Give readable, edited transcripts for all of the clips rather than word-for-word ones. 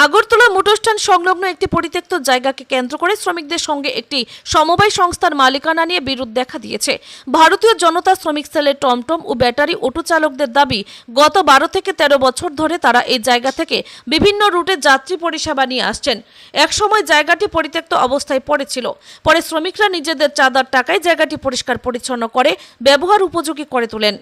Agartala motor stand সংলগ্ন একটি পরিত্যক্ত জায়গাকে কেন্দ্র করে শ্রমিকদের সঙ্গে একটি সমবায় সংস্থার মালিকানা নিয়ে বিরোধ দেখা দিয়েছে। ভারতীয় জনতা শ্রমিক সেলের টমটম ও ব্যাটারি অটো চালকদের দাবি, গত 12 থেকে 13 বছর ধরে তারা এই জায়গা থেকে বিভিন্ন রুটে যাত্রী পরিষেবা নিয়ে আসছেন। একসময় জায়গাটি পরিত্যক্ত অবস্থায় পড়েছিল। পরে শ্রমিকরা নিজেদের চাঁদার টাকায় জায়গাটি পরিষ্কার পরিচ্ছন্ন করে ব্যবহার উপযোগী করে তোলেন।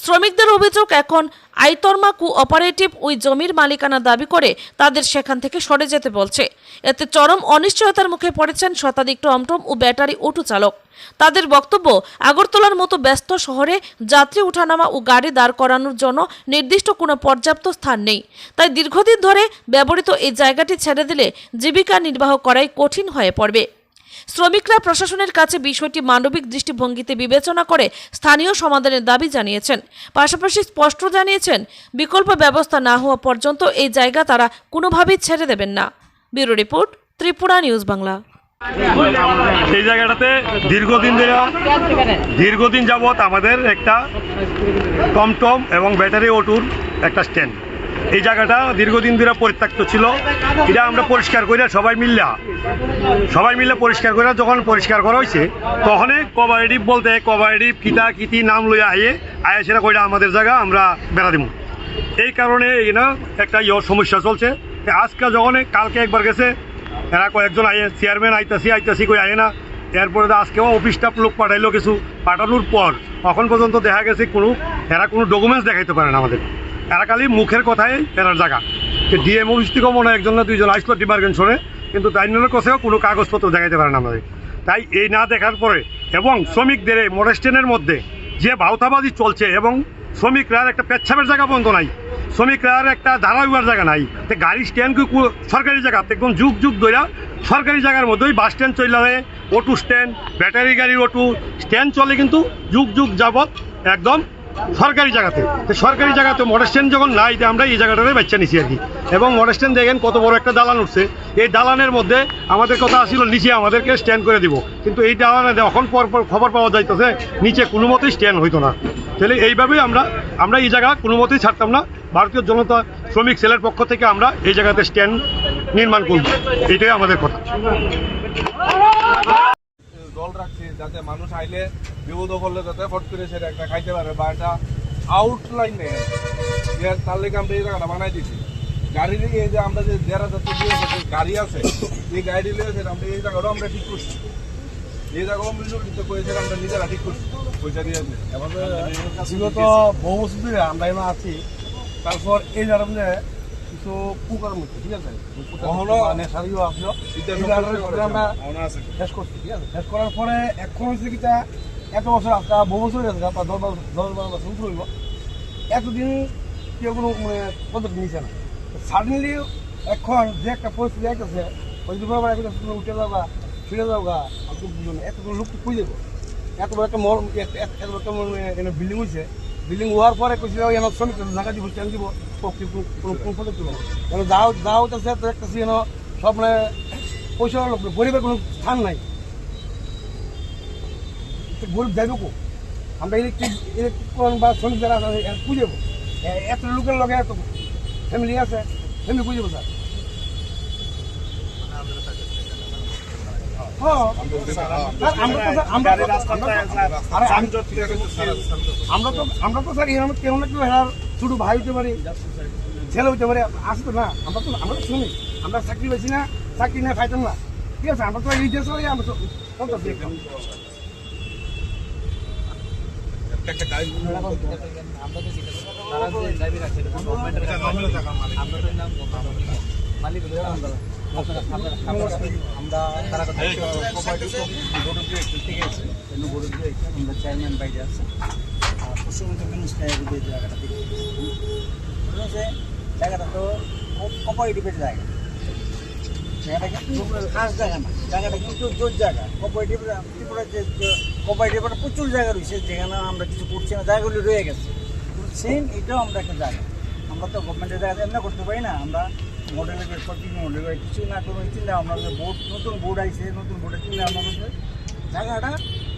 শ্রমিকদের অভিযোগ, এখন আইতর্মা কোঅপারেটিভ ওই জমির মালিকানা দাবি করে তাদের সেখান থেকে সরে যেতে বলছে। এতে চরম অনিশ্চয়তার মুখে পড়েছেন শতাধিক টমটম ও ব্যাটারি অটো চালক। তাদের বক্তব্য, আগরতলার মতো ব্যস্ত শহরে যাত্রী ওঠানামা ও গাড়ি দাঁড় করানোর জন্য নির্দিষ্ট কোনো পর্যাপ্ত স্থান নেই। তাই দীর্ঘদিন ধরে ব্যবহৃত এই জায়গাটি ছেড়ে দিলে জীবিকা নির্বাহ করাই কঠিন হয়ে পড়বে। শ্রমিকরা প্রশাসনের কাছে বিষয়টি মানবিক দৃষ্টিভঙ্গিতে বিবেচনা করে স্থানীয় সমাধানের দাবি জানিয়েছেন। পাশাপাশি স্পষ্ট জানিয়েছেন, বিকল্প ব্যবস্থা না হওয়া পর্যন্ত এই জায়গা তারা কোনোভাবেই ছেড়ে দেবেন না। Bureau report, Tripura news Bangla. এই জায়গাটাতে দীর্ঘদিন যাবৎ আমাদের একটা টমটম এবং ব্যাটারি অটোর একটা স্ট্যান্ড, এই জায়গাটা দীর্ঘদিন ধরে পরিত্যক্ত ছিল। এটা আমরা পরিষ্কার করে সবাই মিলে পরিষ্কার করে যখন পরিষ্কার করা হয়েছে, তখন কোঅপারেটিভ বলতে কোঅপারেটিভ কিতি নাম লইয়া আয়ে সেটা কইরা আমাদের জায়গা আমরা বেড়া দিব। এই কারণে এখানে একটা সমস্যা চলছে। আজকে যখন কালকে একবার গেছে, এরা কয়েকজন আয়ে চেয়ারম্যান আইতাছি কই আয়ে না। এরপরে আজকেও অফিস স্টাফ লোক পাঠাইলো, কিছু পাঠানোর পর এখন পর্যন্ত দেখা গেছে এরা কোনো ডকুমেন্টস দেখাইতে পারে না আমাদের। এরা খালি মুখের কথাই এরার জায়গা। ডিএম অফিস থেকেও মনে হয় একজন না দুইজন আসলো ডিমার্গেশনে, কিন্তু তাইনের কাছেও কোনো কাগজপত্র দেখাইতে পারে না আমাদের। তাই এই না দেখার পরে এবং শ্রমিকদের এই মোটর স্ট্যান্ডের মধ্যে যে ভাওতাবাজি চলছে এবং শ্রমিকরা একটা পেচ্ছাপের জায়গা পর্যন্ত নাই, শ্রমিকরা একটা দাঁড়াইবার জায়গা নাই। গাড়ি স্ট্যান্ড সরকারি জায়গা একদম যুগ ধরে সরকারি জায়গার মধ্যেই বাস স্ট্যান্ড চলে, অটো স্ট্যান্ড, ব্যাটারি গাড়ি অটো স্ট্যান্ড চলে, কিন্তু যুগ যাবৎ একদম সরকারি জায়গাতে। সরকারি জায়গাতে মোটর স্ট্যান্ড যখন নাই, আমরা এই জায়গাটাতে বাচ্চা নিছি আর কি। এবং মোটর স্ট্যান্ড দেখেন কত বড় একটা দালান উঠছে। এই দালানের মধ্যে আমাদের কথা আসছিল নিচে আমাদেরকে স্ট্যান্ড করে দিব, কিন্তু এই দালানে এখন পর খবর পাওয়া যাইতেছে নিচে কোনো মতেই স্ট্যান্ড হইতো না। তাহলে এইভাবেই আমরা এই জায়গা কোনো মতেই ছাড়তাম না। ভারতীয় জনতা শ্রমিক সেলের পক্ষ থেকে আমরা এই জায়গাতে স্ট্যান্ড নির্মাণ করব, এটাই আমাদের কথা। জল রাখছি যাতে মানুষ আইলে বিপদ করলে যাতে ফট করে সেটা একটা খাইতে পারে, বা একটা আউটলাইন নেই। তার লেগে আমরা এই জায়গাটা বানাই দিচ্ছি। গাড়ি নিয়ে যে আমরা যে যারা যাচ্ছে গাড়ি আছে, এই গাড়ি নিয়ে সেটা আমরা এই জায়গাটাও আমরা ঠিক করছি। এই জায়গাও মিলিত করেছে আমরা নিজেরা ঠিক করছি পয়সা দিয়ে। বিগত বহু বছর ধরে আমরা এখানে আছি। তারপর এই জায়গাটা কিছু পুকার মধ্যে, ঠিক আছে, নেশারিও আসলো, আমরা শেষ করছি। ঠিক আছে, শেষ করার পরে এখন হচ্ছে কিটা এত বছর আসতে বহু বছর গেছে, 10-12 বছর হইব, এতদিন কেউ কোনো পদ্ধতি নিচ্ছে না। সাডেনলি এখন যে একটা পরিস্থিতি আসতেছে, ওই উঠে যাবা ফিরে যাওয়া এতগুলো লোক খুঁজে যাবো। এত বড় একটা বিল্ডিং হয়েছে, বিল্ডিং হওয়ার পরে কইছিল শ্রমিক জায়গা দিব, ট্রেন দিব, কোনো পদ্ধতি নেই। কেন যা হইতেছে তো একটা সব মানে পয়সা লোক, গরিবের কোনো স্থান নাই। গরিব যাইব কো? আমরা ইলেকট্রিক বা শ্রমিক যারা খুঁজেবো, এত লোকের লগে এত ফ্যামিলি আছে, ফ্যামিলি খুঁজেবো স্যার। আমরা তো স্যার এরকম কেউ না কেউ ছোট ভাই হইতে পারি, ছেলে হইতে পারে, আসে তো না। আমরা তো শুনি, আমরা চাকরি পাইছি না, চাকরি না খাইতাম না, ঠিক আছে। আমরা তো এই দেশ আমরা চেয়ারম্যান বাইরে আছে, জায়গাটা তো কোঅপারেটিভের জায়গা, জায়গাটা কিন্তু খাস জায়গা না, জায়গাটা কিন্তু জোর জায়গা। কোঅপারেটিভের প্রচুর জায়গা রয়েছে যেখানে আমরা কিছু করছি না, জায়গাগুলি রয়ে গেছে। সেম এটাও আমরা একটা জায়গা, আমরা তো গভর্নমেন্টের জায়গাতে এমনি করতে পারি না। আমরা মডেলের মডেল কিছু না কোনো চিন্তা ভাবনা, বোর্ড নতুন বোর্ড আইছে, নতুন বোর্ডের চিন্তা ভাবনা করছে। জায়গাটা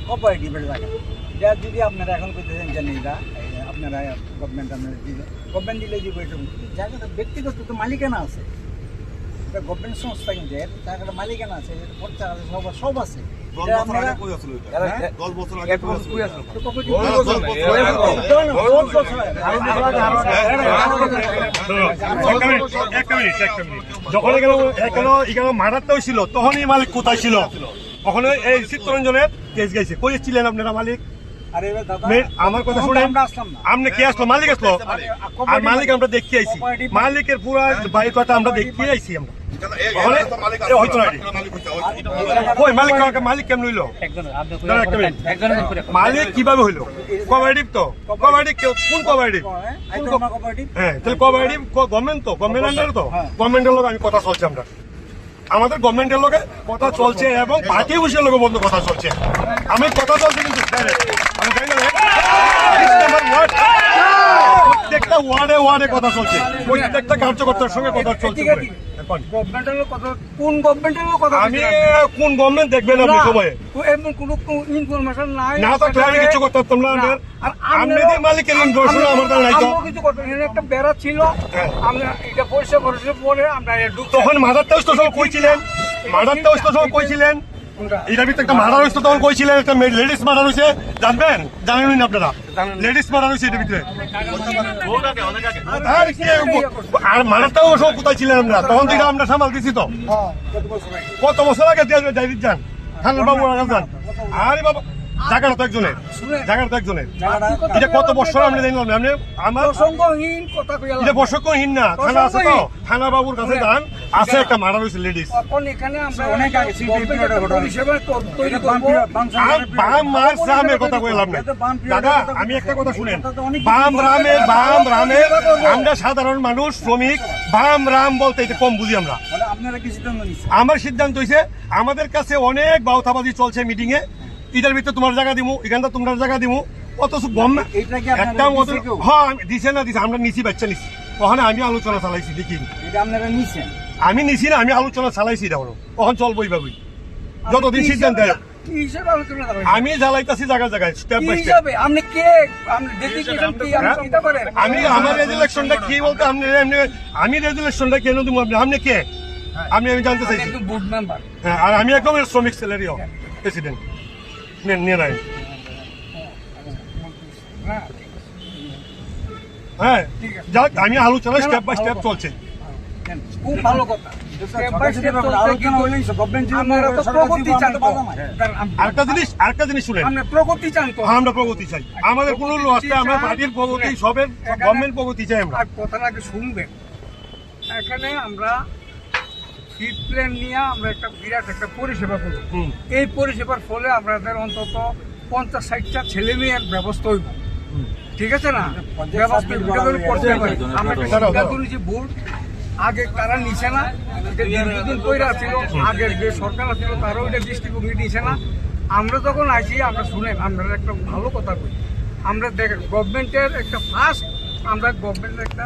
কোঅপারেটিভের জায়গা, যা যদি আপনারা এখন করতেছেন জানেন, আপনারা গভর্নমেন্ট দিলে দিব, এটা জায়গাটা ব্যক্তিগত তো মালিকানা আছে। এটা গভর্নমেন্ট সংস্থা কিন্তু এর তার একটা মালিকানা আছে, এর খরচা আছে, সব আছে। এটা আপনারা একটা মিনিট যখন এখানে মারাতে হয়েছিল তখনই মালিক কোথায় ছিল? ওখানে এই চিত্তরঞ্জনের কেস গেছে, কই ছিলেন আপনারা মালিক? আরে এবার দাদা আমার কথা শুনেন, আমরা আসলাম না। আপনি কে আসলো? মালিক আসলো। আর মালিক আমরা দেখতে আইছি, মালিকের পুরা বাড়িটা আমরা দেখতে আইছি। আমরা মালিক কেমন হইলো? মালিক কিভাবে হইলো? কোঅপারেটিভ তো, কোঅপারেটিভ কোন কোঅপারেটিভ? হ্যাঁ, তাহলে কোঅপারেটিভ গভর্নমেন্ট তো, গভর্নমেন্ট আন্ডারে তো, গভর্নমেন্টের লোক আমি কথা চলছে। আমরা আমাদের গভর্নমেন্টের লোকে কথা চলছে এবং পার্টি অফিসের লোকে বন্ধ কথা চলছে। আমি কথা চলছে কিন্তু প্রত্যেকটা ওয়ার্ডে ওয়ার্ডে কথা চলছে, প্রত্যেকটা কার্যকর্তার সঙ্গে কথা চলছে। গভর্নমেন্টের কথা কোন গভর্নমেন্টের কথা? আমি কোন গভর্নমেন্ট দেখবেন আপনি সবাই? এমন কোনো ইনফরমেশন নাই না তো আমি কিছু করতে পারতাম না। আপনি মালিকের ইনফরমেশন আমার দ্বারা নাই তো। কিছু করতে একটা বেড়া ছিল, আমরা এটা পয়সা খরচের পরে আমরা তখন মাদারটা হইতো সব কইছিলেন, মাদারটা হইতো সব কইছিলেন। এটার ভিতরে একটা মার্ডার হয়েছে, তখন কইছিলেন একটা লেডিস মার্ডার হয়েছে, জানবেন? জানেন না আপনারা? লেডিস মার্ডার হয়েছে এটার ভিতরে। আর মার্ডারটাও সব কোথায় ছিলেন আমরা? তখন থেকে আমরা সামাল দিছি তো। কত বছর আগে ডাইরিট যান, থানার বাবু যান। আরে বাবা, জায়গাটা তো একজনের, জায়গাটা তো একজনের। এটা কত বছর আমরা জানলাম না। আপনি আমার প্রসঙ্গহীন কথা কইলা, এটা বর্ষকহীন না, থানা আছে তো, থানা বাবুর কাছে যান, আছে একটা মার্ডার হয়েছে লেডিস। এখন এখানে আমরা অনেক আগে পরিষেবা তৈরি করব। বাম রামের কথা কইলাম না দাদা, আমি একটা কথা শুনেন। বাম রামের আমরা সাধারণ মানুষ, শ্রমিক, বাম রাম বলতে এটা কম বুঝি আমরা। আপনারা কি সিদ্ধান্ত নিচ্ছেন? আমার সিদ্ধান্ত হয়েছে, আমাদের কাছে অনেক বাউতাবাজি চলছে মিটিং এ, এটার ভিতরে তোমার জায়গা দিমু, এখানটা তোমার জায়গা দিমু, অথচ একটা হ্যাঁ দিছে না দিছে, আমরা নিছি, বাচ্চা নিছি। ওখানে আমি আলোচনা চালাইছি, দেখি আপনারা নিচ্ছেন, আমি নিছি না, আমি আলোচনা চালাইছি। এটা কখন চলবো এইভাবেই, যতদিন সিদ্ধান্ত আমি জ্বালাইতেছি জায়গায় জায়গায়, স্টেপ বাই স্টেপ। আপনি কে? আপনি ডেডিকেশন কি? আপনি চিন্তা করেন আমি আমার রেজুলেশনটা কি বলতে, আমি রেজুলেশনটা কেন দিব? আপনি কে? আমি জানতে চাইছি। বোর্ড মেম্বার, হ্যাঁ, আর আমি একদম শ্রমিক সেলারিও প্রেসিডেন্ট নিয়ে নাই। হ্যাঁ, যাক, আমি আলোচনা স্টেপ বাই স্টেপ চলছে। খুব ভালো কথা। আরেকটা জিনিস শুনেন, প্রগতি চান তো? আমরা প্রগতি চাই, আমাদের কোনো লস নেই, আমরা পার্টির প্রগতি, সবের গভর্নমেন্ট প্রগতি চাই। আমরা কথাটা আগে শুনবেন। এখানে আমরা ফিড প্ল্যান নিয়ে আমরা একটা বিরাট একটা পরিষেবা করব। এই পরিষেবার ফলে আমাদের অন্তত 50-60টা ছেলে মেয়ের ব্যবস্থা হইব, ঠিক আছে না? ব্যবস্থা বোর্ড আগে তারা নিছে না, দীর্ঘদিন কইরা ছিল, আগের যে সরকার ছিল তারাও এটা দৃষ্টিভঙ্গি নিছে না। আমরা যখন আসি, আমরা শুনেন, আমরা একটা ভালো কথা কই, আমরা দেখ গভর্নমেন্টের একটা ফার্স্ট, আমরা গভর্নমেন্টের একটা